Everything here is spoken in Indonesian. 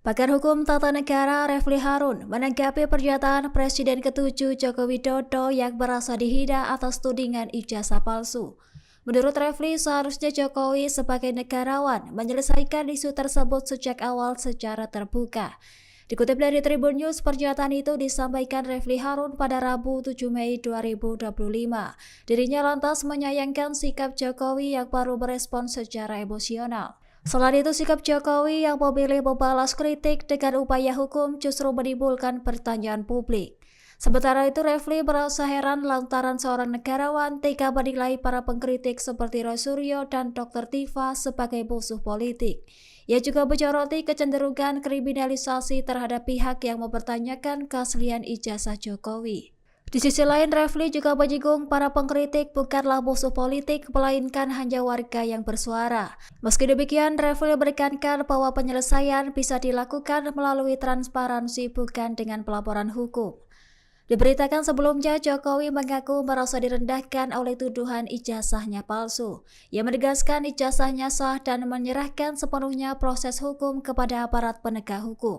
Pakar Hukum Tata Negara Refli Harun menanggapi pernyataan Presiden ke-7 Joko Widodo yang merasa dihina atas tudingan ijazah palsu. Menurut Refli, seharusnya Jokowi sebagai negarawan menyelesaikan isu tersebut sejak awal secara terbuka. Dikutip dari Tribun News, pernyataan itu disampaikan Refli Harun pada Rabu 7 Mei 2025. Dirinya lantas menyayangkan sikap Jokowi yang baru merespon secara emosional. Selain itu, sikap Jokowi yang memilih membalas kritik dengan upaya hukum justru menimbulkan pertanyaan publik. Sementara itu, Refli merasa heran lantaran seorang negarawan tega menilai para pengkritik seperti Roy Suryo dan Dr. Tifa sebagai musuh politik. Ia juga menyoroti kecenderungan kriminalisasi terhadap pihak yang mempertanyakan keaslian ijazah Jokowi. Di sisi lain, Refli juga menyinggung para pengkritik bukanlah musuh politik, melainkan hanya warga yang bersuara. Meski demikian, Refli menekankan bahwa penyelesaian bisa dilakukan melalui transparansi bukan dengan pelaporan hukum. Diberitakan sebelumnya, Jokowi mengaku merasa direndahkan oleh tuduhan ijazahnya palsu. Ia menegaskan ijazahnya sah dan menyerahkan sepenuhnya proses hukum kepada aparat penegak hukum.